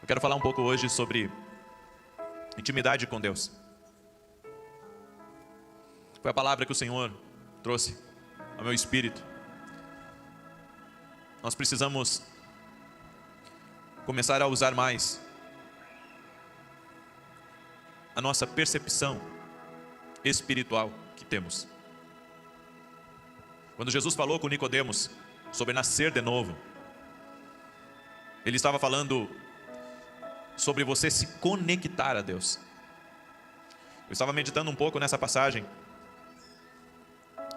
Eu quero falar um pouco hoje sobre intimidade com Deus. Foi a palavra que o Senhor trouxe ao meu espírito. Nós precisamos começar a usar mais a nossa percepção espiritual que temos. Quando Jesus falou com Nicodemos sobre nascer de novo, ele estava falando sobre você se conectar a Deus. Eu estava meditando um pouco nessa passagem,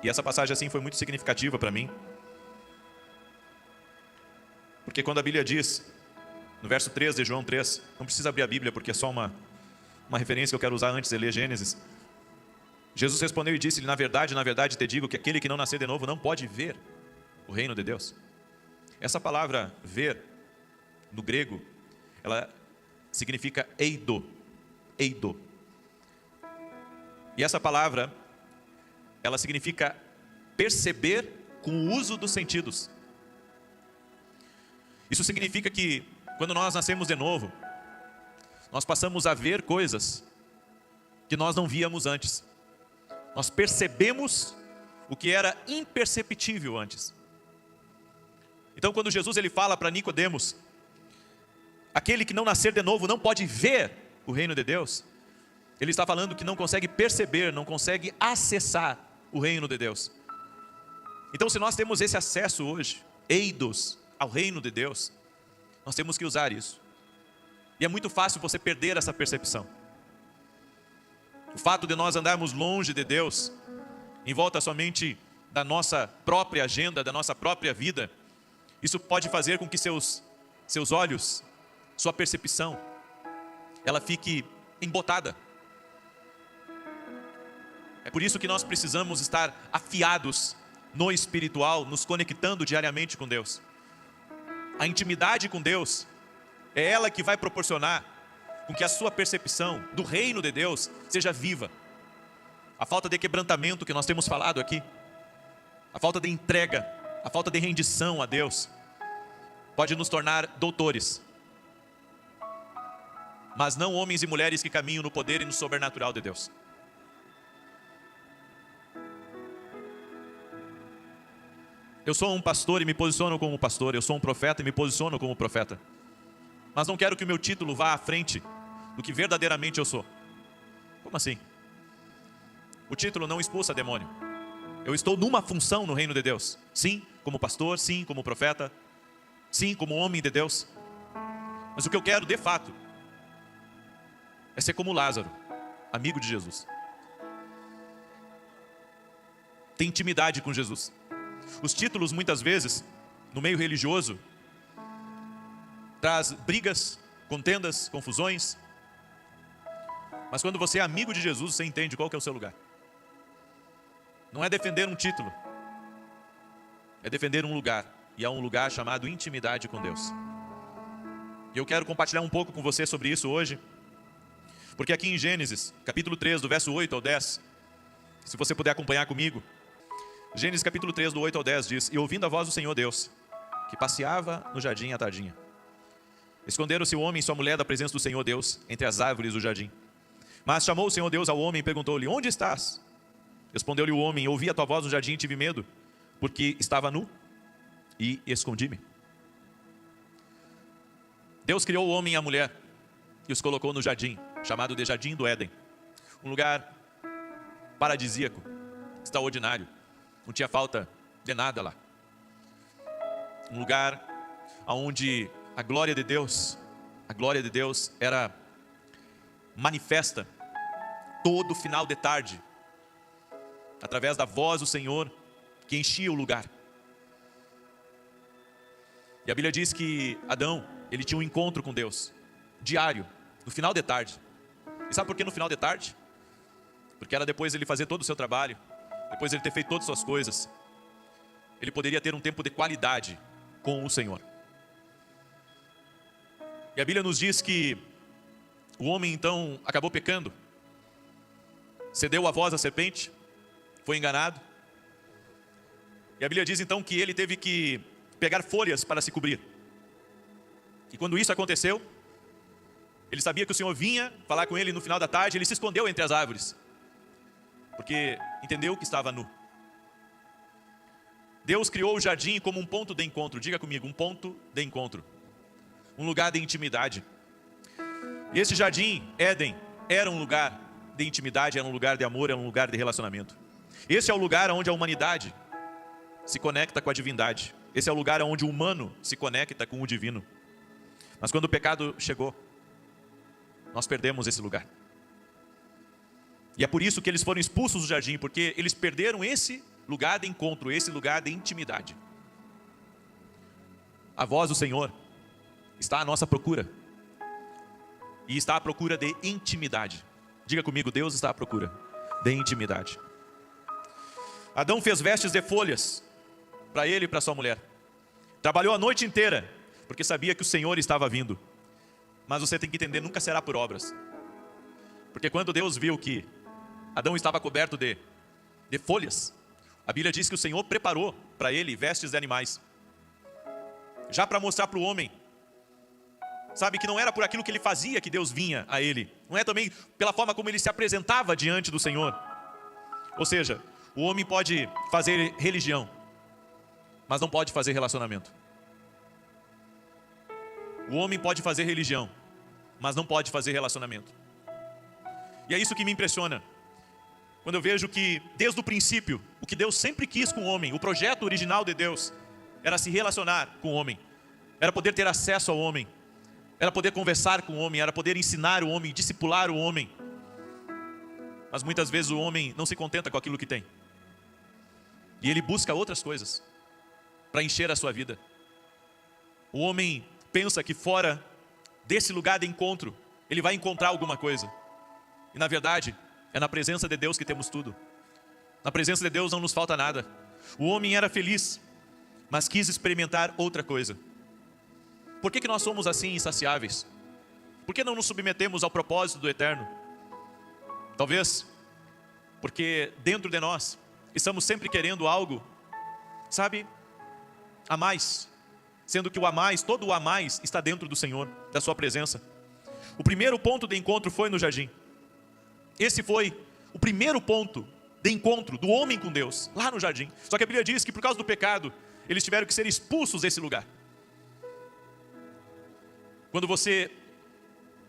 e essa passagem assim foi muito significativa para mim, porque quando a Bíblia diz, no verso 3 de João 3, não precisa abrir a Bíblia porque é só uma referência que eu quero usar antes de ler Gênesis. Jesus respondeu e disse-lhe: na verdade te digo que aquele que não nascer de novo não pode ver o reino de Deus. Essa palavra ver, no grego, ela significa eido. E essa palavra, ela significa perceber com o uso dos sentidos. Isso significa que quando nós nascemos de novo, nós passamos a ver coisas que nós não víamos antes. Nós percebemos o que era imperceptível antes. Então quando Jesus ele fala para Nicodemos, aquele que não nascer de novo não pode ver o reino de Deus, ele está falando que não consegue perceber, não consegue acessar o reino de Deus. Então se nós temos esse acesso hoje, eidos, ao reino de Deus, nós temos que usar isso. E é muito fácil você perder essa percepção. O fato de nós andarmos longe de Deus, em volta somente da nossa própria agenda, da nossa própria vida, isso pode fazer com que seus olhos, sua percepção, ela fique embotada. É por isso que nós precisamos estar afiados no espiritual, nos conectando diariamente com Deus. A intimidade com Deus é ela que vai proporcionar com que a sua percepção do reino de Deus seja viva. A falta de quebrantamento que nós temos falado aqui, a falta de entrega, a falta de rendição a Deus, pode nos tornar doutores, mas não homens e mulheres que caminham no poder e no sobrenatural de Deus. Eu sou um pastor e me posiciono como pastor, eu sou um profeta e me posiciono como profeta, mas não quero que o meu título vá à frente do que verdadeiramente eu sou. Como assim? O título não expulsa demônio. Eu estou numa função no reino de Deus. Sim, como pastor, sim, como profeta, sim, como homem de Deus. Mas o que eu quero, de fato, é ser como Lázaro, amigo de Jesus. Ter intimidade com Jesus. Os títulos, muitas vezes, no meio religioso, traz brigas, contendas, confusões. Mas quando você é amigo de Jesus, você entende qual que é o seu lugar. Não é defender um título, é defender um lugar. E é um lugar chamado intimidade com Deus. E eu quero compartilhar um pouco com você sobre isso hoje, porque aqui em Gênesis, capítulo 3, do verso 8 ao 10, se você puder acompanhar comigo, Gênesis capítulo 3, do 8 ao 10 diz: e ouvindo a voz do Senhor Deus, que passeava no jardim à tardinha, esconderam-se o homem e sua mulher da presença do Senhor Deus entre as árvores do jardim. Mas chamou o Senhor Deus ao homem e perguntou-lhe: onde estás? Respondeu-lhe o homem: ouvi a tua voz no jardim e tive medo, porque estava nu e escondi-me. Deus criou o homem e a mulher e os colocou no jardim, chamado de Jardim do Éden. Um lugar paradisíaco, extraordinário. Não tinha falta de nada lá. Um lugar onde a glória de Deus era manifesta todo final de tarde, através da voz do Senhor que enchia o lugar. E a Bíblia diz que Adão, ele tinha um encontro com Deus, diário, no final de tarde. E sabe por que no final de tarde? Porque era depois ele fazer todo o seu trabalho, depois ele ter feito todas as suas coisas, ele poderia ter um tempo de qualidade com o Senhor. E a Bíblia nos diz que o homem então acabou pecando, cedeu a voz à serpente, foi enganado. E a Bíblia diz então que ele teve que pegar folhas para se cobrir. E quando isso aconteceu, Ele sabia que o Senhor vinha falar com ele no final da tarde. Ele se escondeu entre as árvores, porque entendeu que estava nu. Deus criou o jardim como um ponto de encontro. Diga comigo, um ponto de encontro. Um lugar de intimidade. E esse jardim, Éden, era um lugar de intimidade, era um lugar de amor, era um lugar de relacionamento. Esse é o lugar onde a humanidade se conecta com a divindade. Esse é o lugar onde o humano se conecta com o divino. Mas quando o pecado chegou, nós perdemos esse lugar. E é por isso que eles foram expulsos do jardim, porque eles perderam esse lugar de encontro, esse lugar de intimidade. A voz do Senhor está à nossa procura. E está à procura de intimidade. Diga comigo, Deus está à procura de intimidade. Adão fez vestes de folhas para ele e para sua mulher. Trabalhou a noite inteira, porque sabia que o Senhor estava vindo. Mas você tem que entender, nunca será por obras. Porque quando Deus viu que Adão estava coberto de folhas, a Bíblia diz que o Senhor preparou para ele vestes de animais. Já para mostrar para o homem, sabe, que não era por aquilo que ele fazia que Deus vinha a ele. Não é também pela forma como ele se apresentava diante do Senhor. Ou seja, o homem pode fazer religião, mas não pode fazer relacionamento. O homem pode fazer religião, mas não pode fazer relacionamento. E é isso que me impressiona. Quando eu vejo que, desde o princípio, o que Deus sempre quis com o homem, o projeto original de Deus, era se relacionar com o homem. Era poder ter acesso ao homem. Era poder conversar com o homem, era poder ensinar o homem, discipular o homem. Mas muitas vezes o homem não se contenta com aquilo que tem. E ele busca outras coisas para encher a sua vida. O homem pensa que fora desse lugar de encontro, ele vai encontrar alguma coisa. E na verdade, é na presença de Deus que temos tudo. Na presença de Deus não nos falta nada. O homem era feliz, mas quis experimentar outra coisa. Por que nós somos assim insaciáveis? Por que não nos submetemos ao propósito do eterno? Talvez porque dentro de nós estamos sempre querendo algo, sabe, a mais. Sendo que o a mais, todo o a mais está dentro do Senhor, da sua presença. O primeiro ponto de encontro foi no jardim. Esse foi o primeiro ponto de encontro do homem com Deus, lá no jardim. Só que a Bíblia diz que por causa do pecado, eles tiveram que ser expulsos desse lugar. Quando você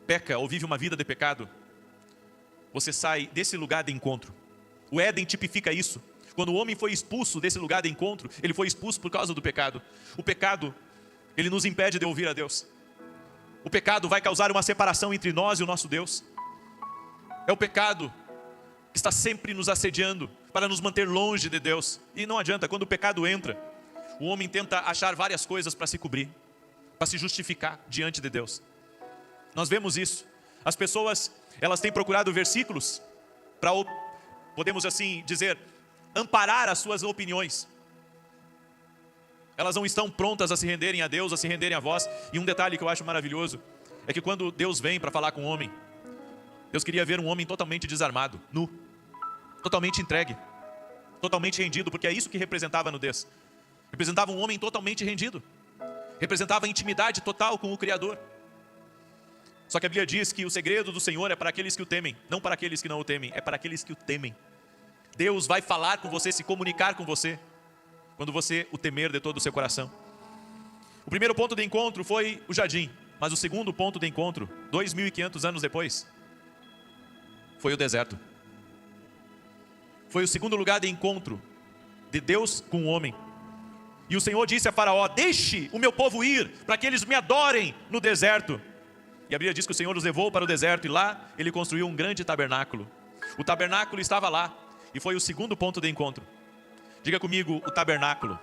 peca ou vive uma vida de pecado, você sai desse lugar de encontro. O Éden tipifica isso. Quando o homem foi expulso desse lugar de encontro, ele foi expulso por causa do pecado. O pecado, ele nos impede de ouvir a Deus. O pecado vai causar uma separação entre nós e o nosso Deus. É o pecado que está sempre nos assediando para nos manter longe de Deus. E não adianta, quando o pecado entra, o homem tenta achar várias coisas para se cobrir, para se justificar diante de Deus. Nós vemos isso. As pessoas, elas têm procurado versículos para, podemos assim dizer, amparar as suas opiniões. Elas não estão prontas a se renderem a Deus, a se renderem a vós. E um detalhe que eu acho maravilhoso é que quando Deus vem para falar com o homem, Deus queria ver um homem totalmente desarmado, nu, totalmente entregue, totalmente rendido, porque é isso que representava a nudez. Representava um homem totalmente rendido. Representava a intimidade total com o Criador. Só que a Bíblia diz que o segredo do Senhor é para aqueles que o temem, não para aqueles que não o temem, é para aqueles que o temem. Deus vai falar com você, se comunicar com você, quando você o temer de todo o seu coração. O primeiro ponto de encontro foi o jardim, mas o segundo ponto de encontro, 2.500 anos depois, foi o deserto. Foi o segundo lugar de encontro de Deus com o homem. E o Senhor disse a Faraó: deixe o meu povo ir, para que eles me adorem no deserto. E a Bíblia diz que o Senhor os levou para o deserto, e lá ele construiu um grande tabernáculo. O tabernáculo estava lá, e foi o segundo ponto de encontro. Diga comigo, o tabernáculo.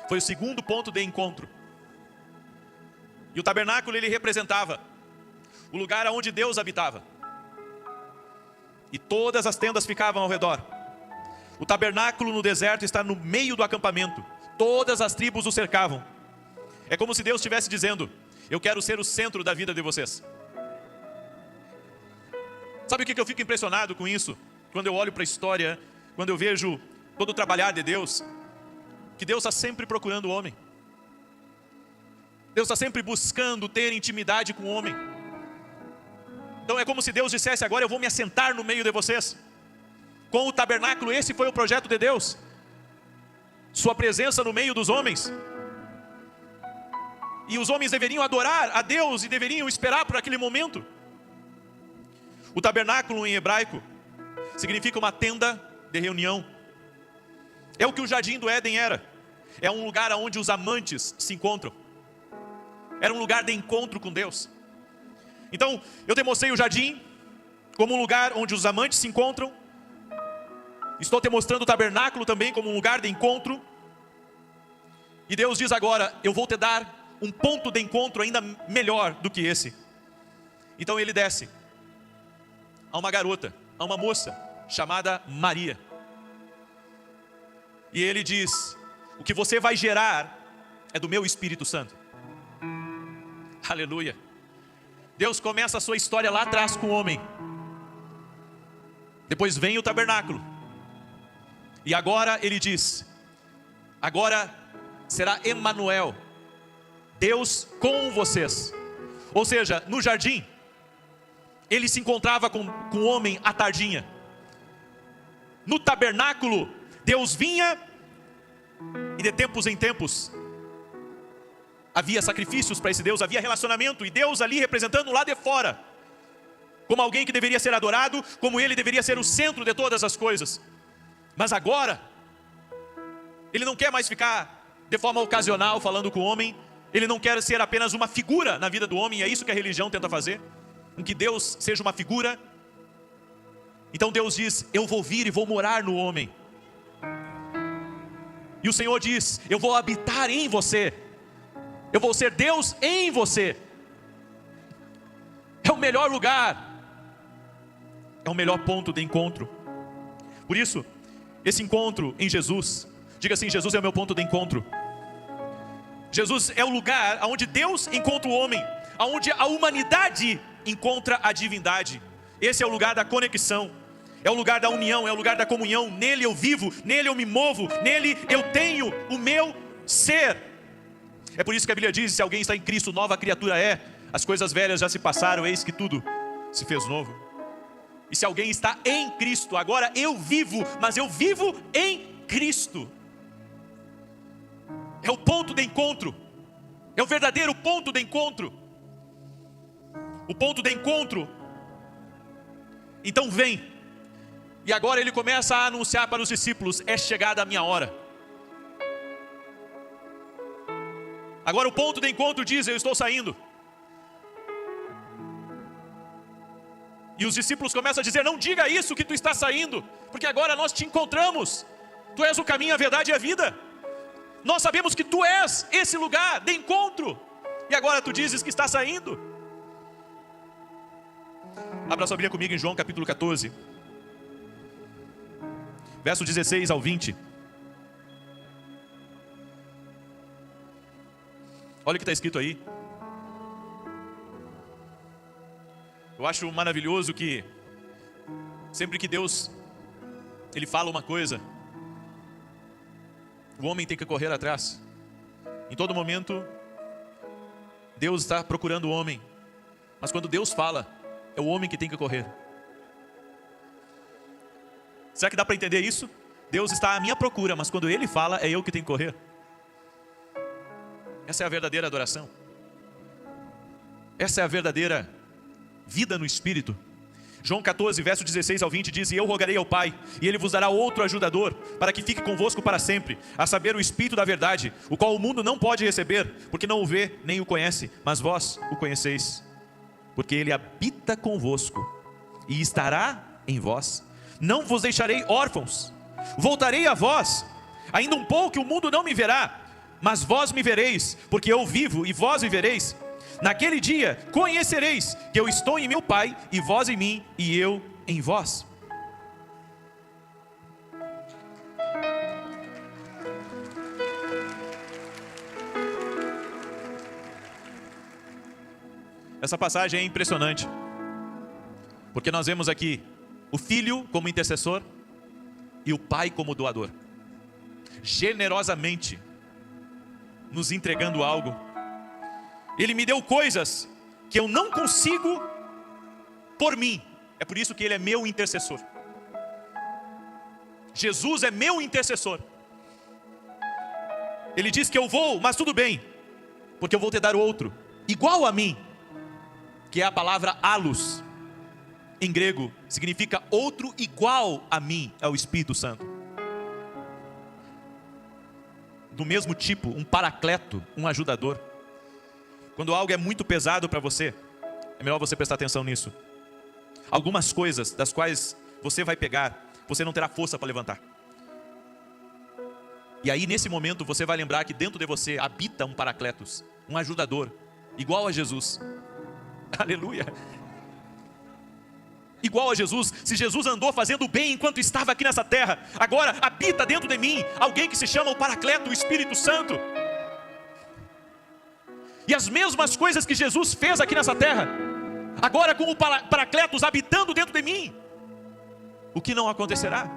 Foi o segundo ponto de encontro. E o tabernáculo, ele representava o lugar onde Deus habitava. E todas as tendas ficavam ao redor. O tabernáculo no deserto está no meio do acampamento. Todas as tribos o cercavam. É como se Deus estivesse dizendo: eu quero ser o centro da vida de vocês. Sabe o que eu fico impressionado com isso? Quando eu olho para a história, quando eu vejo todo o trabalhar de Deus, que Deus está sempre procurando o homem. Deus está sempre buscando ter intimidade com o homem. Então é como se Deus dissesse: agora eu vou me assentar no meio de vocês. Com o tabernáculo, esse foi o projeto de Deus, sua presença no meio dos homens. E os homens deveriam adorar a Deus e deveriam esperar por aquele momento. O tabernáculo em hebraico significa uma tenda de reunião. É o que o jardim do Éden era. É um lugar onde os amantes se encontram. Era um lugar de encontro com Deus. Então, eu te mostrei o jardim como um lugar onde os amantes se encontram. Estou te mostrando o tabernáculo também como um lugar de encontro. E Deus diz agora: eu vou te dar um ponto de encontro ainda melhor do que esse. Então ele desce a uma garota, a uma moça chamada Maria. E ele diz: o que você vai gerar é do meu Espírito Santo. Aleluia. Deus começa a sua história lá atrás com o homem. Depois vem o tabernáculo. E agora ele diz: agora será Emanuel, Deus com vocês. Ou seja, no jardim, ele se encontrava com o homem à tardinha. No tabernáculo, Deus vinha, e de tempos em tempos havia sacrifícios para esse Deus, havia relacionamento, e Deus ali representando lá de fora, como alguém que deveria ser adorado, como ele deveria ser o centro de todas as coisas. Mas agora, ele não quer mais ficar de forma ocasional falando com o homem. Ele não quer ser apenas uma figura na vida do homem. E é isso que a religião tenta fazer, com que Deus seja uma figura. Então Deus diz: eu vou vir e vou morar no homem. E o Senhor diz: eu vou habitar em você. Eu vou ser Deus em você. É o melhor lugar, é o melhor ponto de encontro. Por isso, esse encontro em Jesus, diga assim: Jesus é o meu ponto de encontro. Jesus é o lugar onde Deus encontra o homem, onde a humanidade encontra a divindade. Esse é o lugar da conexão, é o lugar da união, é o lugar da comunhão. Nele eu vivo, nele eu me movo, nele eu tenho o meu ser. É por isso que a Bíblia diz: se alguém está em Cristo, nova criatura é. As coisas velhas já se passaram, eis que tudo se fez novo. E se alguém está em Cristo, agora eu vivo, mas eu vivo em Cristo. É o ponto de encontro, é o verdadeiro ponto de encontro. O ponto de encontro. Então vem. E agora ele começa a anunciar para os discípulos: é chegada a minha hora. Agora o ponto de encontro diz: eu estou saindo. E os discípulos começam a dizer: não diga isso que tu está saindo, porque agora nós te encontramos. Tu és o caminho, a verdade e a vida. Nós sabemos que tu és esse lugar de encontro. E agora tu dizes que está saindo. Abra sua Bíblia comigo em João capítulo 14, verso 16 ao 20. Olha o que está escrito aí. Eu acho maravilhoso que sempre que Deus ele fala uma coisa, o homem tem que correr atrás. Em todo momento Deus está procurando o homem, mas quando Deus fala, é o homem que tem que correr. Será que dá para entender isso? Deus está à minha procura, mas quando Ele fala, é eu que tenho que correr. Essa é a verdadeira adoração. Essa é a verdadeira vida no Espírito. João 14, verso 16 ao 20 diz: e eu rogarei ao Pai, e Ele vos dará outro ajudador, para que fique convosco para sempre, a saber, o Espírito da verdade, o qual o mundo não pode receber, porque não o vê, nem o conhece, mas vós o conheceis, porque Ele habita convosco, e estará em vós. Não vos deixarei órfãos, voltarei a vós. Ainda um pouco e o mundo não me verá, mas vós me vereis, porque eu vivo e vós vivereis. Naquele dia conhecereis que eu estou em meu Pai, e vós em mim, e eu em vós. Essa passagem é impressionante, porque nós vemos aqui o Filho como intercessor e o Pai como doador, generosamente nos entregando algo. Ele me deu coisas que eu não consigo por mim. É por isso que Ele é meu intercessor. Jesus é meu intercessor. Ele diz que eu vou, mas tudo bem, porque eu vou te dar outro, igual a mim, que é a palavra allos. Em grego, significa outro igual a mim, é o Espírito Santo. Do mesmo tipo, um paracleto, um ajudador. Quando algo é muito pesado para você, é melhor você prestar atenção nisso. Algumas coisas das quais você vai pegar, você não terá força para levantar. E aí nesse momento você vai lembrar que dentro de você habita um paracletos, um ajudador, igual a Jesus. Aleluia! Igual a Jesus. Se Jesus andou fazendo bem enquanto estava aqui nessa terra, agora habita dentro de mim alguém que se chama o Paracleto, o Espírito Santo. E as mesmas coisas que Jesus fez aqui nessa terra, agora com o Paracletos habitando dentro de mim, o que não acontecerá?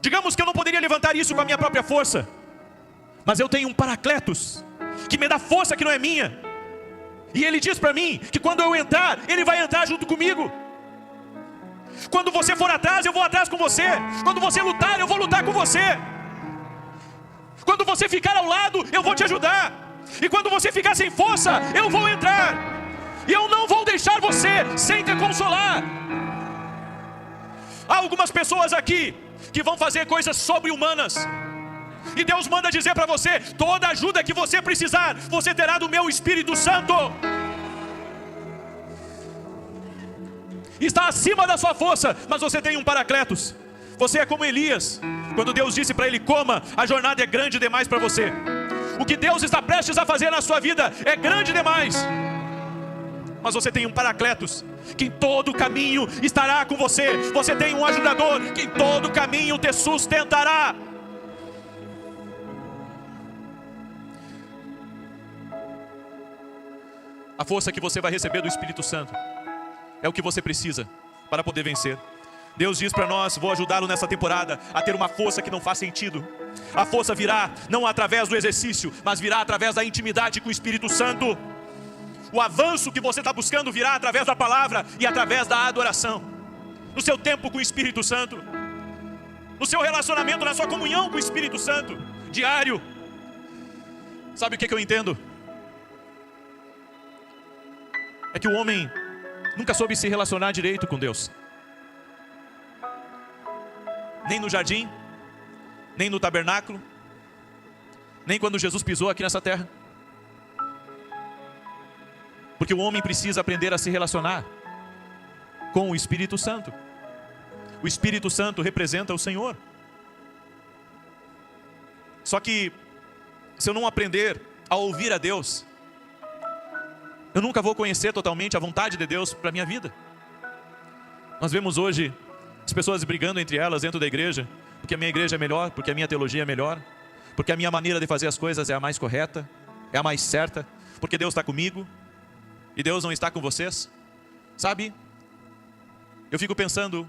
Digamos que eu não poderia levantar isso com a minha própria força, mas eu tenho um Paracletos que me dá força que não é minha. E Ele diz para mim que quando eu entrar, Ele vai entrar junto comigo. Quando você for atrás, eu vou atrás com você. Quando você lutar, eu vou lutar com você. Quando você ficar ao lado, eu vou te ajudar. E quando você ficar sem força, eu vou entrar. E eu não vou deixar você sem te consolar. Há algumas pessoas aqui que vão fazer coisas sobre-humanas, e Deus manda dizer para você: toda ajuda que você precisar, você terá do meu Espírito Santo. Está acima da sua força, mas você tem um Paracletos. Você é como Elias, quando Deus disse para ele: coma, a jornada é grande demais para você. O que Deus está prestes a fazer na sua vida é grande demais. Mas você tem um Paracletos que em todo caminho estará com você. Você tem um ajudador que em todo caminho te sustentará. A força que você vai receber do Espírito Santo é o que você precisa para poder vencer. Deus diz para nós: vou ajudá-lo nessa temporada a ter uma força que não faz sentido. A força virá não através do exercício, mas virá através da intimidade com o Espírito Santo. O avanço que você está buscando virá através da palavra e através da adoração. No seu tempo com o Espírito Santo, no seu relacionamento, na sua comunhão com o Espírito Santo, diário. Sabe o que eu entendo? É que o homem nunca soube se relacionar direito com Deus. Nem no jardim, nem no tabernáculo, nem quando Jesus pisou aqui nessa terra. Porque o homem precisa aprender a se relacionar com o Espírito Santo. O Espírito Santo representa o Senhor. Só que se eu não aprender a ouvir a Deus, eu nunca vou conhecer totalmente a vontade de Deus para a minha vida. Nós vemos hoje as pessoas brigando entre elas dentro da igreja, porque a minha igreja é melhor, porque a minha teologia é melhor, porque a minha maneira de fazer as coisas é a mais correta, é a mais certa, porque Deus está comigo e Deus não está com vocês. Sabe, eu fico pensando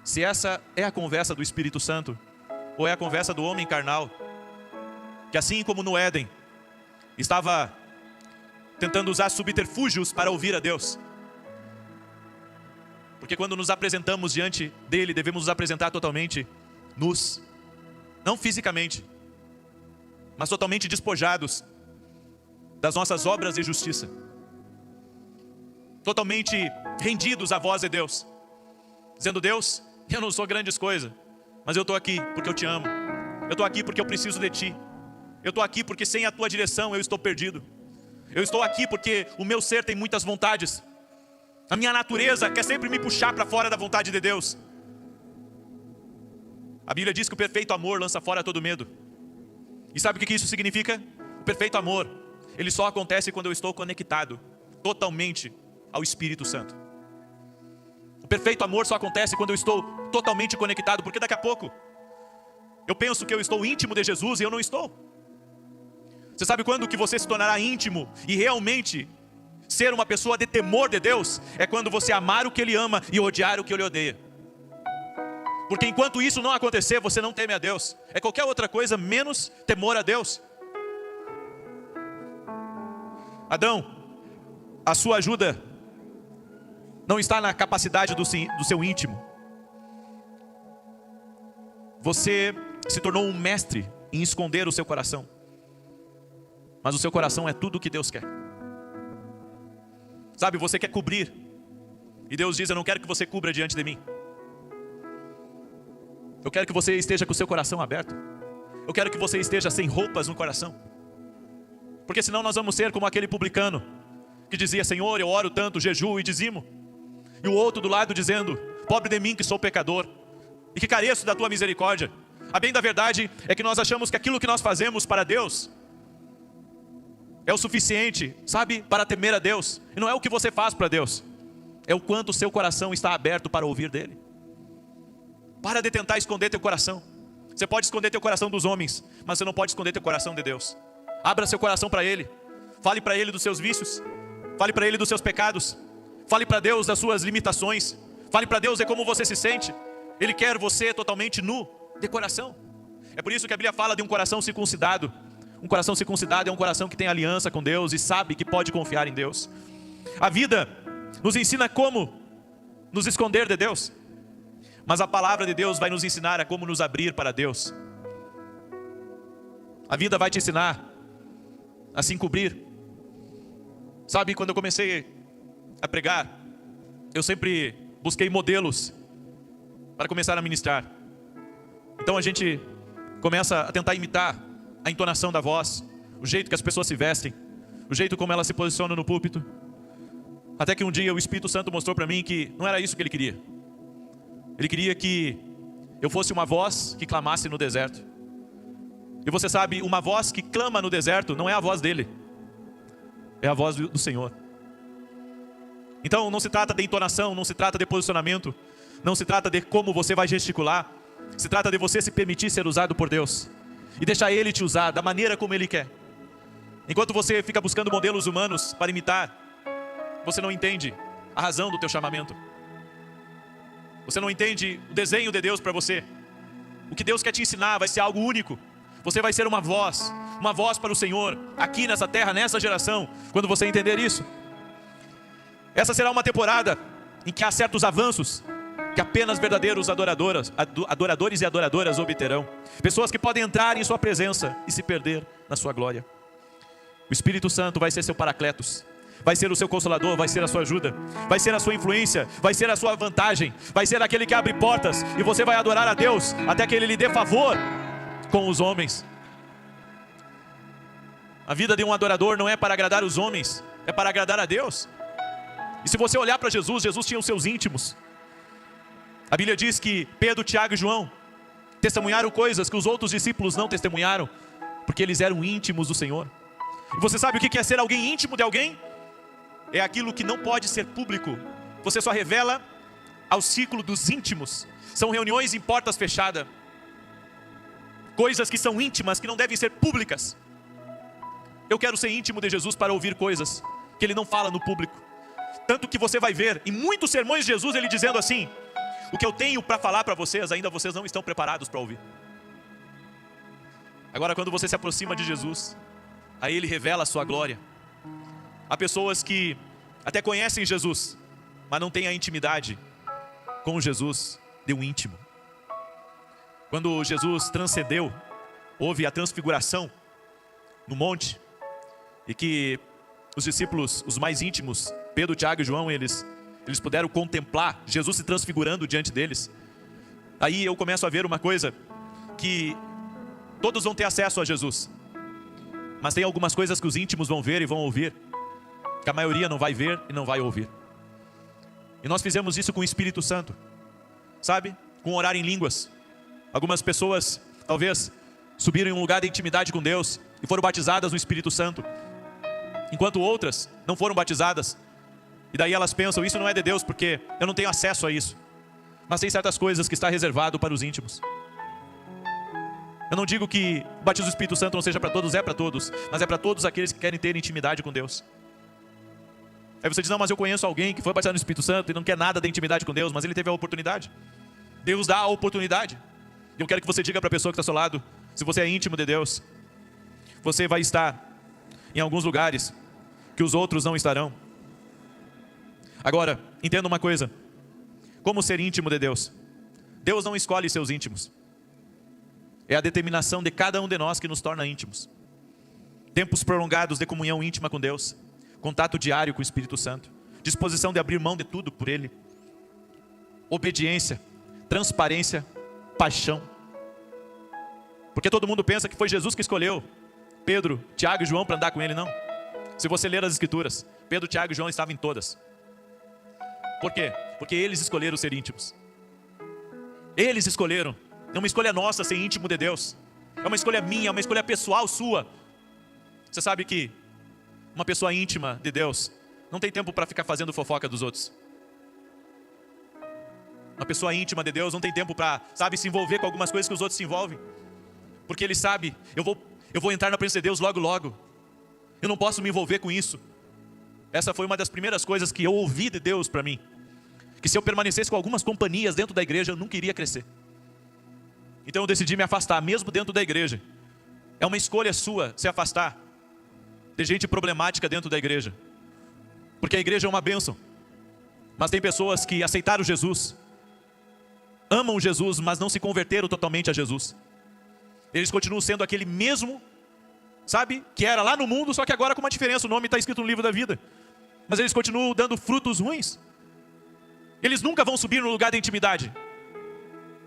se essa é a conversa do Espírito Santo, ou é a conversa do homem carnal, que assim como no Éden, estava tentando usar subterfúgios para ouvir a Deus. Porque quando nos apresentamos diante dele, devemos nos apresentar totalmente nus, não fisicamente, mas totalmente despojados das nossas obras de justiça, totalmente rendidos à voz de Deus, dizendo: Deus, eu não sou grandes coisas, mas eu estou aqui porque eu te amo, eu estou aqui porque eu preciso de ti, eu estou aqui porque sem a tua direção eu estou perdido, eu estou aqui porque o meu ser tem muitas vontades, a minha natureza quer sempre me puxar para fora da vontade de Deus. A Bíblia diz que o perfeito amor lança fora todo medo. E sabe o que isso significa? O perfeito amor, ele só acontece quando eu estou conectado totalmente ao Espírito Santo. O perfeito amor só acontece quando eu estou totalmente conectado, porque daqui a pouco eu penso que eu estou íntimo de Jesus e eu não estou. Você sabe quando que você se tornará íntimo e realmente ser uma pessoa de temor de Deus? É quando você amar o que Ele ama e odiar o que Ele odeia. Porque enquanto isso não acontecer, você não teme a Deus. É qualquer outra coisa menos temor a Deus. Adão, a sua ajuda não está na capacidade do seu íntimo. Você se tornou um mestre em esconder o seu coração. Mas o seu coração é tudo o que Deus quer. Sabe, você quer cobrir. E Deus diz, eu não quero que você cubra diante de mim. Eu quero que você esteja com o seu coração aberto. Eu quero que você esteja sem roupas no coração. Porque senão nós vamos ser como aquele publicano que dizia, Senhor, eu oro tanto, jejuo e dizimo. E o outro do lado dizendo, pobre de mim que sou pecador e que careço da tua misericórdia. A bem da verdade é que nós achamos que aquilo que nós fazemos para Deus é o suficiente, sabe, para temer a Deus. E não é o que você faz para Deus, é o quanto o seu coração está aberto para ouvir dele. Para de tentar esconder teu coração. Você pode esconder teu coração dos homens, mas você não pode esconder teu coração de Deus. Abra seu coração para Ele. Fale para Ele dos seus vícios. Fale para Ele dos seus pecados. Fale para Deus das suas limitações. Fale para Deus de como você se sente. Ele quer você totalmente nu de coração. É por isso que a Bíblia fala de um coração circuncidado. Um coração circuncidado é um coração que tem aliança com Deus e sabe que pode confiar em Deus. A vida nos ensina como nos esconder de Deus. Mas a palavra de Deus vai nos ensinar a como nos abrir para Deus. A vida vai te ensinar a se encobrir. Sabe, quando eu comecei a pregar, eu sempre busquei modelos para começar a ministrar. Então a gente começa a tentar imitar a entonação da voz, o jeito que as pessoas se vestem, o jeito como elas se posicionam no púlpito. Até que um dia o Espírito Santo mostrou para mim que não era isso que ele queria. Ele queria que eu fosse uma voz que clamasse no deserto. E você sabe, uma voz que clama no deserto não é a voz dele, é a voz do Senhor. Então não se trata de entonação, não se trata de posicionamento, não se trata de como você vai gesticular. Se trata de você se permitir ser usado por Deus e deixar Ele te usar da maneira como Ele quer. Enquanto você fica buscando modelos humanos para imitar, você não entende a razão do teu chamamento. Você não entende o desenho de Deus para você. O que Deus quer te ensinar vai ser algo único. Você vai ser uma voz para o Senhor, aqui nessa terra, nessa geração, quando você entender isso. Essa será uma temporada em que há certos avanços que apenas verdadeiros adoradores e adoradoras obterão. Pessoas que podem entrar em sua presença e se perder na sua glória. O Espírito Santo vai ser seu paracletos, vai ser o seu consolador, vai ser a sua ajuda, vai ser a sua influência, vai ser a sua vantagem, vai ser aquele que abre portas e você vai adorar a Deus até que Ele lhe dê favor com os homens. A vida de um adorador não é para agradar os homens, é para agradar a Deus. E se você olhar para Jesus, Jesus tinha os seus íntimos. A Bíblia diz que Pedro, Tiago e João testemunharam coisas que os outros discípulos não testemunharam, porque eles eram íntimos do Senhor. E você sabe o que é ser alguém íntimo de alguém? É aquilo que não pode ser público. Você só revela ao círculo dos íntimos. São reuniões em portas fechadas. Coisas que são íntimas, que não devem ser públicas. Eu quero ser íntimo de Jesus para ouvir coisas que Ele não fala no público. Tanto que você vai ver em muitos sermões de Jesus Ele dizendo assim: o que eu tenho para falar para vocês, ainda vocês não estão preparados para ouvir. Agora quando você se aproxima de Jesus, aí Ele revela a sua glória. Há pessoas que até conhecem Jesus, mas não têm a intimidade com Jesus de um íntimo. Quando Jesus transcendeu, houve a transfiguração no monte, e que os discípulos, os mais íntimos, Pedro, Tiago e João, eles puderam contemplar Jesus se transfigurando diante deles. Aí eu começo a ver uma coisa, que todos vão ter acesso a Jesus, mas tem algumas coisas que os íntimos vão ver e vão ouvir, que a maioria não vai ver e não vai ouvir. E nós fizemos isso com o Espírito Santo, sabe? Com orar em línguas. Algumas pessoas, talvez, subiram em um lugar de intimidade com Deus e foram batizadas no Espírito Santo, enquanto outras não foram batizadas. E daí elas pensam, isso não é de Deus porque eu não tenho acesso a isso. Mas tem certas coisas que está reservado para os íntimos. Eu não digo que o batismo do Espírito Santo não seja para todos, é para todos, mas é para todos aqueles que querem ter intimidade com Deus. Aí você diz, não, mas eu conheço alguém que foi batizado no Espírito Santo e não quer nada de intimidade com Deus, mas ele teve a oportunidade. Deus dá a oportunidade. E eu quero que você diga para a pessoa que está ao seu lado, se você é íntimo de Deus, você vai estar em alguns lugares que os outros não estarão. Agora, entenda uma coisa. Como ser íntimo de Deus? Deus não escolhe seus íntimos. É a determinação de cada um de nós que nos torna íntimos. Tempos prolongados de comunhão íntima com Deus. Contato diário com o Espírito Santo. Disposição de abrir mão de tudo por Ele. Obediência, transparência, paixão. Porque todo mundo pensa que foi Jesus que escolheu Pedro, Tiago e João para andar com Ele. Não. Se você ler as Escrituras, Pedro, Tiago e João estavam em todas. Por quê? Porque eles escolheram ser íntimos. Eles escolheram. É uma escolha nossa ser íntimo de Deus. É uma escolha minha, é uma escolha pessoal sua. Você sabe que uma pessoa íntima de Deus não tem tempo para ficar fazendo fofoca dos outros. Uma pessoa íntima de Deus não tem tempo para, se envolver com algumas coisas que os outros se envolvem. Porque ele sabe, eu vou entrar na presença de Deus logo, logo. Eu não posso me envolver com isso. Essa foi uma das primeiras coisas que eu ouvi de Deus para mim. Que se eu permanecesse com algumas companhias dentro da igreja, eu nunca iria crescer. Então eu decidi me afastar, mesmo dentro da igreja. É uma escolha sua se afastar de gente problemática dentro da igreja. Porque a igreja é uma bênção. Mas tem pessoas que aceitaram Jesus, amam Jesus, mas não se converteram totalmente a Jesus. Eles continuam sendo aquele mesmo, que era lá no mundo, só que agora com uma diferença. O nome está escrito no livro da vida. Mas eles continuam dando frutos ruins. Eles nunca vão subir no lugar da intimidade.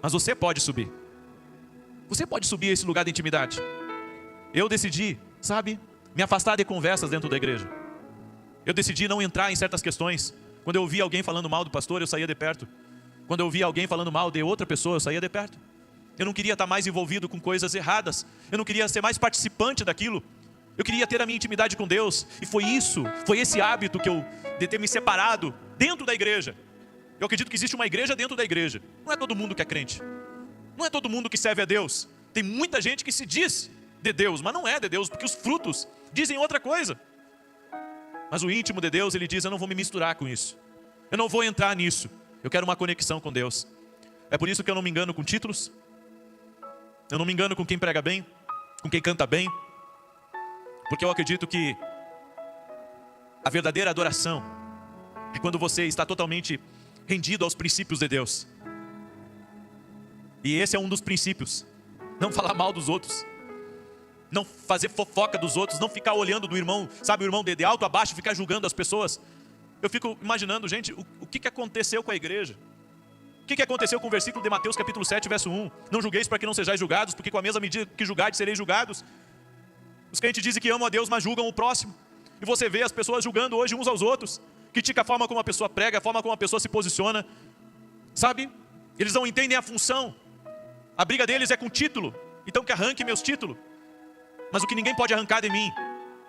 Mas você pode subir. Você pode subir a esse lugar da intimidade. Eu decidi, me afastar de conversas dentro da igreja. Eu decidi não entrar em certas questões. Quando eu ouvia alguém falando mal do pastor, eu saía de perto. Quando eu ouvia alguém falando mal de outra pessoa, eu saía de perto. Eu não queria estar mais envolvido com coisas erradas. Eu não queria ser mais participante daquilo. Eu queria ter a minha intimidade com Deus. E foi esse hábito de ter me separado dentro da igreja. Eu acredito que existe uma igreja dentro da igreja. Não é todo mundo que é crente. Não é todo mundo que serve a Deus. Tem muita gente que se diz de Deus, mas não é de Deus, porque os frutos dizem outra coisa. Mas o íntimo de Deus, ele diz, eu não vou me misturar com isso. Eu não vou entrar nisso. Eu quero uma conexão com Deus. É por isso que eu não me engano com títulos. Eu não me engano com quem prega bem, com quem canta bem. Porque eu acredito que a verdadeira adoração é quando você está totalmente rendido aos princípios de Deus. E esse é um dos princípios. Não falar mal dos outros. Não fazer fofoca dos outros. Não ficar olhando do irmão, o irmão de alto a baixo, ficar julgando as pessoas. Eu fico imaginando, gente, o que aconteceu com a igreja? O que aconteceu com o versículo de Mateus capítulo 7, verso 1? Não julgueis para que não sejais julgados, porque com a mesma medida que julgardes, sereis julgados. Os crentes dizem que amam a Deus, mas julgam o próximo. E você vê as pessoas julgando hoje uns aos outros. Critica a forma como a pessoa prega, a forma como a pessoa se posiciona. Eles não entendem a função. A briga deles é com título. Então que arranque meus títulos. Mas o que ninguém pode arrancar de mim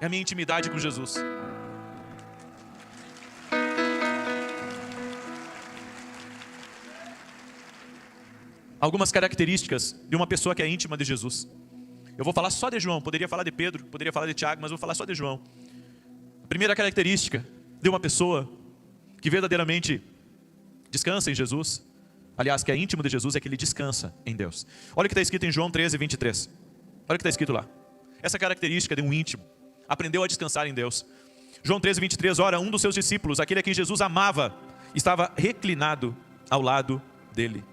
é a minha intimidade com Jesus. Algumas características de uma pessoa que é íntima de Jesus. Eu vou falar só de João. Poderia falar de Pedro, poderia falar de Tiago, mas vou falar só de João. A primeira característica de uma pessoa que verdadeiramente descansa em Jesus, aliás, que é íntimo de Jesus, é que ele descansa em Deus. Olha o que está escrito em João 13, 23. Olha o que está escrito lá. Essa característica de um íntimo aprendeu a descansar em Deus. João 13, 23. Ora, um dos seus discípulos, aquele a quem Jesus amava, estava reclinado ao lado dele.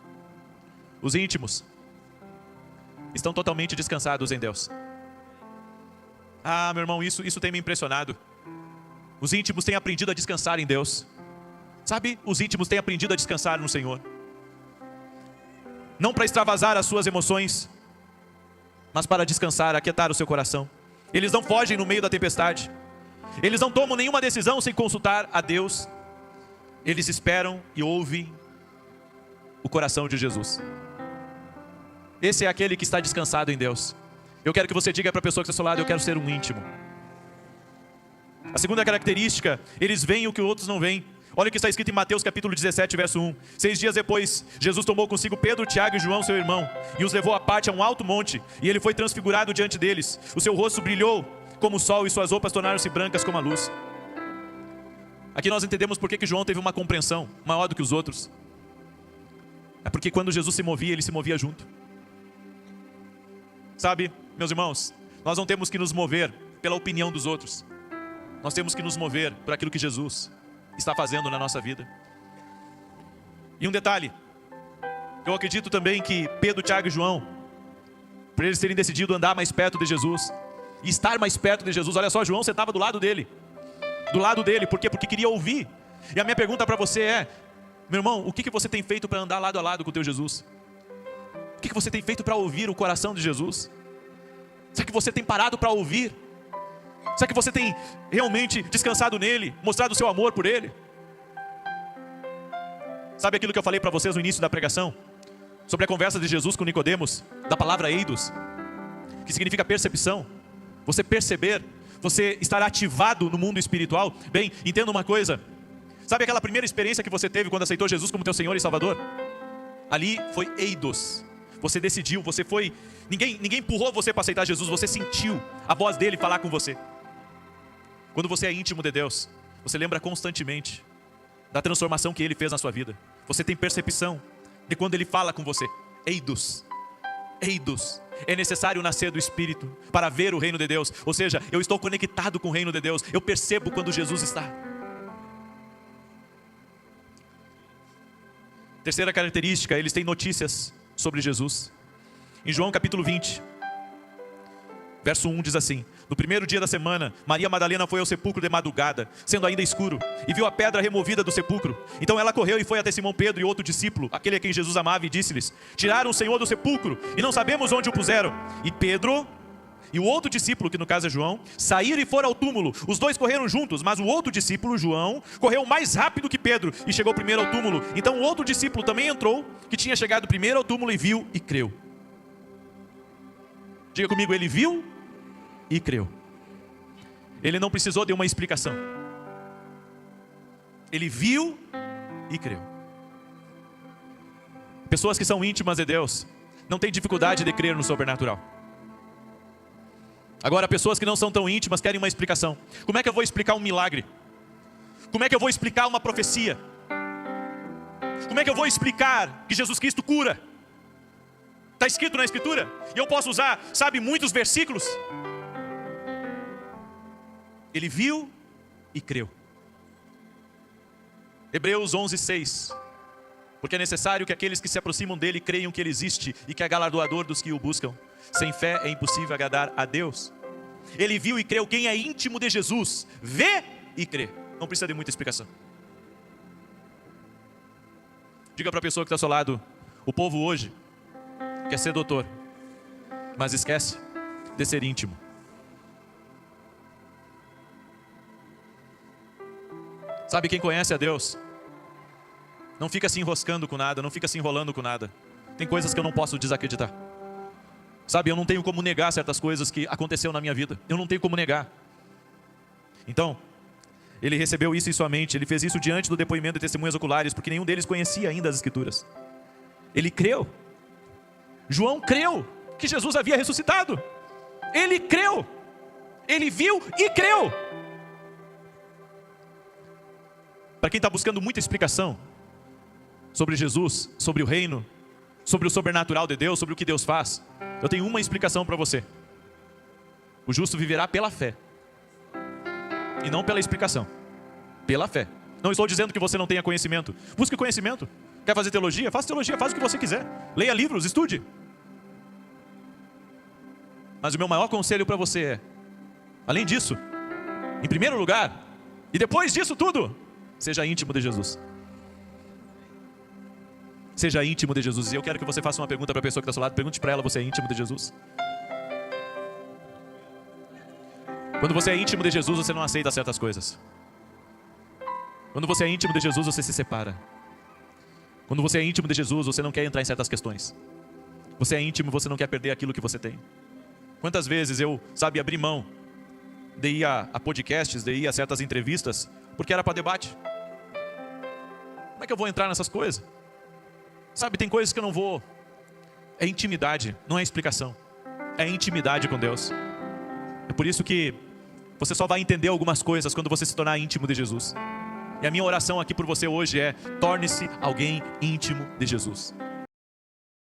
Os íntimos estão totalmente descansados em Deus. Meu irmão, isso tem me impressionado. Os íntimos têm aprendido a descansar em Deus. Os íntimos têm aprendido a descansar no Senhor. Não para extravasar as suas emoções, mas para descansar, aquietar o seu coração. Eles não fogem no meio da tempestade. Eles não tomam nenhuma decisão sem consultar a Deus. Eles esperam e ouvem o coração de Jesus. Esse é aquele que está descansado em Deus. Eu quero que você diga para a pessoa que está ao seu lado, eu quero ser um íntimo. A segunda característica, eles veem o que os outros não veem. Olha o que está escrito em Mateus capítulo 17, verso 1. 6 dias depois, Jesus tomou consigo Pedro, Tiago e João, seu irmão, e os levou à parte a um alto monte, e ele foi transfigurado diante deles. O seu rosto brilhou como o sol, e suas roupas tornaram-se brancas como a luz. Aqui nós entendemos por que João teve uma compreensão maior do que os outros. É porque quando Jesus se movia, ele se movia junto. Meus irmãos, nós não temos que nos mover pela opinião dos outros. Nós temos que nos mover por aquilo que Jesus está fazendo na nossa vida. E um detalhe, eu acredito também que Pedro, Tiago e João, por eles terem decidido andar mais perto de Jesus, e estar mais perto de Jesus, olha só, João sentava do lado dele, por quê? Porque queria ouvir. E a minha pergunta para você é, meu irmão, o que você tem feito para andar lado a lado com o teu Jesus? O que você tem feito para ouvir o coração de Jesus? Será que você tem parado para ouvir? Será que você tem realmente descansado nele, mostrado o seu amor por ele? Sabe aquilo que eu falei para vocês no início da pregação? Sobre a conversa de Jesus com Nicodemos, da palavra eidos, que significa percepção. Você perceber, você estar ativado no mundo espiritual. Bem, entenda uma coisa. Sabe aquela primeira experiência que você teve quando aceitou Jesus como teu Senhor e Salvador? Ali foi eidos. Você decidiu, você foi... Ninguém empurrou você para aceitar Jesus, você sentiu a voz dele falar com você. Quando você é íntimo de Deus, você lembra constantemente da transformação que ele fez na sua vida. Você tem percepção de quando ele fala com você. Eidos. Eidos. É necessário nascer do Espírito para ver o reino de Deus. Ou seja, eu estou conectado com o reino de Deus. Eu percebo quando Jesus está. Terceira característica, eles têm notícias sobre Jesus. Em João capítulo 20, verso 1 diz assim: no primeiro dia da semana, Maria Madalena foi ao sepulcro de madrugada, sendo ainda escuro, e viu a pedra removida do sepulcro. Então ela correu e foi até Simão Pedro e outro discípulo, aquele a quem Jesus amava, e disse-lhes: tiraram o Senhor do sepulcro, e não sabemos onde o puseram. E Pedro e o outro discípulo, que no caso é João, saíram e foram ao túmulo. Os dois correram juntos, mas o outro discípulo, João, correu mais rápido que Pedro e chegou primeiro ao túmulo. Então o outro discípulo também entrou, que tinha chegado primeiro ao túmulo, e viu e creu. Diga comigo, ele viu e creu. Ele não precisou de uma explicação. Ele viu e creu. Pessoas que são íntimas de Deus não têm dificuldade de crer no sobrenatural. Agora, pessoas que não são tão íntimas querem uma explicação. Como é que eu vou explicar um milagre? Como é que eu vou explicar uma profecia? Como é que eu vou explicar que Jesus Cristo cura? Está escrito na Escritura? E eu posso usar, sabe, muitos versículos. Ele viu e creu. Hebreus 11:6. Porque é necessário que aqueles que se aproximam dele creiam que ele existe e que é galardoador dos que o buscam. Sem fé é impossível agradar a Deus. Ele viu e creu. Quem é íntimo de Jesus vê e crê. Não precisa de muita explicação. Diga para a pessoa que está ao seu lado: o povo hoje quer ser doutor, mas esquece de ser íntimo. Sabe, quem conhece a Deus não fica se enroscando com nada, não fica se enrolando com nada. Tem coisas que eu não posso desacreditar. Sabe, eu não tenho como negar certas coisas que aconteceram na minha vida. Eu não tenho como negar. Então, ele recebeu isso em sua mente. Ele fez isso diante do depoimento de testemunhas oculares, porque nenhum deles conhecia ainda as Escrituras. Ele creu. João creu que Jesus havia ressuscitado. Ele creu. Ele viu e creu. Para quem está buscando muita explicação sobre Jesus, sobre o reino, sobre o sobrenatural de Deus, sobre o que Deus faz, eu tenho uma explicação para você. O justo viverá pela fé e não pela explicação. Pela fé. Não estou dizendo que você não tenha conhecimento. Busque conhecimento. Quer fazer teologia? Faça teologia, faz o que você quiser. Leia livros, estude. Mas o meu maior conselho para você é, além disso, em primeiro lugar, e depois disso tudo, seja íntimo de Jesus. Seja íntimo de Jesus. E eu quero que você faça uma pergunta para a pessoa que está ao seu lado. Pergunte para ela: você é íntimo de Jesus? Quando você é íntimo de Jesus, você não aceita certas coisas. Quando você é íntimo de Jesus, você se separa. Quando você é íntimo de Jesus, você não quer entrar em certas questões. Você é íntimo, você não quer perder aquilo que você tem. Quantas vezes eu, sabe, abri mão de ir a podcasts, de ir a certas entrevistas, porque era para debate. Como é que eu vou entrar nessas coisas? Sabe, tem coisas que eu não vou. É intimidade, não é explicação. É intimidade com Deus. É por isso que você só vai entender algumas coisas quando você se tornar íntimo de Jesus. E a minha oração aqui por você hoje é: torne-se alguém íntimo de Jesus.